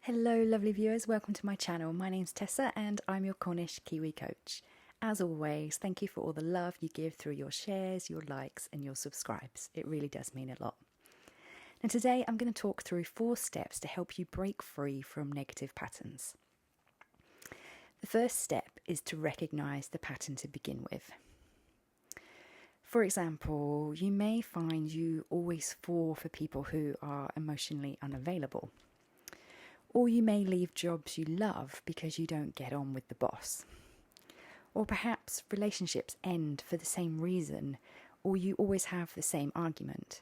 Hello lovely viewers, welcome to my channel. My name's Tessa and I'm your Cornish Kiwi Coach. As always, thank you for all the love you give through your shares, your likes and your subscribes. It really does mean a lot. And today I'm going to talk through 4 steps to help you break free from negative patterns. The first step is to recognise the pattern to begin with. For example, you may find you always fall for people who are emotionally unavailable. Or you may leave jobs you love because you don't get on with the boss. Or perhaps relationships end for the same reason, or you always have the same argument.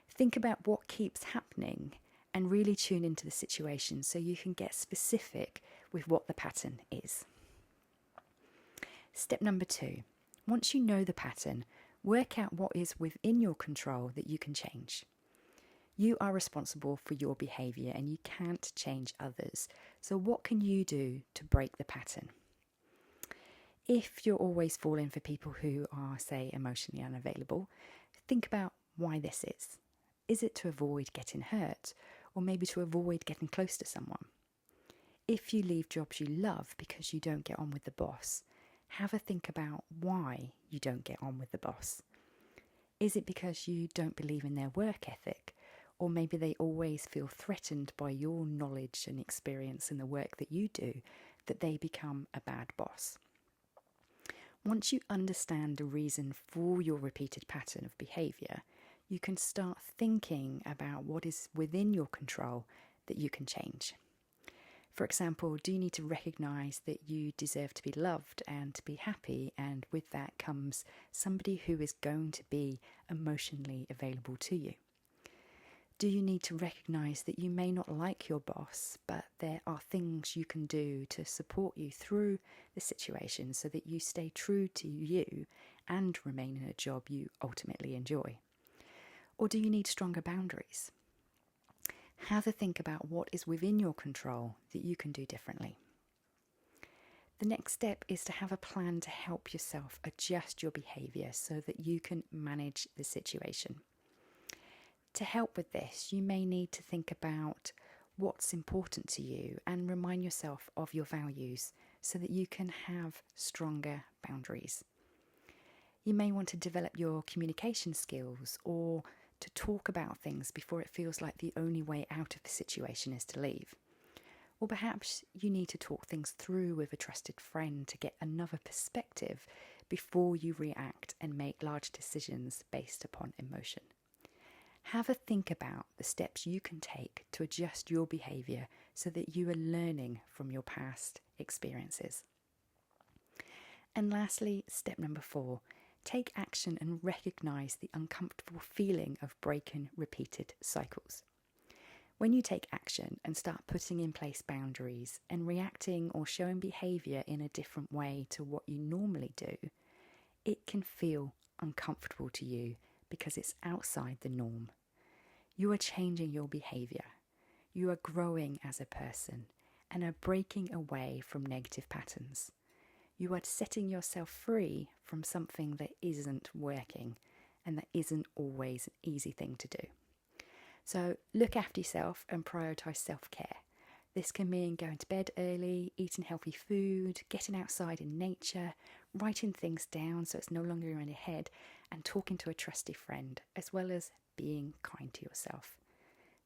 Think about what keeps happening and really tune into the situation so you can get specific with what the pattern is. Step number 2. Once you know the pattern, work out what is within your control that you can change. You are responsible for your behaviour and you can't change others. So what can you do to break the pattern? If you're always falling for people who are, say, emotionally unavailable, think about why this is. Is it to avoid getting hurt, or maybe to avoid getting close to someone? If you leave jobs you love because you don't get on with the boss, have a think about why you don't get on with the boss. Is it because you don't believe in their work ethic? Or maybe they always feel threatened by your knowledge and experience in the work that you do, that they become a bad boss. Once you understand the reason for your repeated pattern of behaviour, you can start thinking about what is within your control that you can change. For example, do you need to recognise that you deserve to be loved and to be happy, and with that comes somebody who is going to be emotionally available to you? Do you need to recognise that you may not like your boss, but there are things you can do to support you through the situation so that you stay true to you and remain in a job you ultimately enjoy? Or do you need stronger boundaries? Have a think about what is within your control that you can do differently. The next step is to have a plan to help yourself adjust your behaviour so that you can manage the situation. To help with this, you may need to think about what's important to you and remind yourself of your values so that you can have stronger boundaries. You may want to develop your communication skills or to talk about things before it feels like the only way out of the situation is to leave. Or perhaps you need to talk things through with a trusted friend to get another perspective before you react and make large decisions based upon emotion. Have a think about the steps you can take to adjust your behaviour so that you are learning from your past experiences. And lastly, step number 4, take action and recognise the uncomfortable feeling of breaking repeated cycles. When you take action and start putting in place boundaries and reacting or showing behaviour in a different way to what you normally do, it can feel uncomfortable to you because it's outside the norm. You are changing your behaviour. You are growing as a person and are breaking away from negative patterns. You are setting yourself free from something that isn't working and that isn't always an easy thing to do. So look after yourself and prioritise self-care. This can mean going to bed early, eating healthy food, getting outside in nature, writing things down so it's no longer in your head, and talking to a trusty friend, as well as being kind to yourself.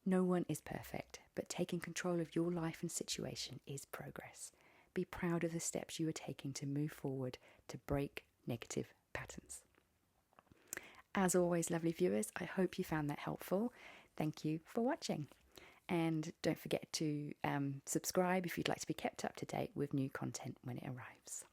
No one is perfect, but taking control of your life and situation is progress. Be proud of the steps you are taking to move forward to break negative patterns. As always, lovely viewers, I hope you found that helpful. Thank you for watching. And don't forget to subscribe if you'd like to be kept up to date with new content when it arrives.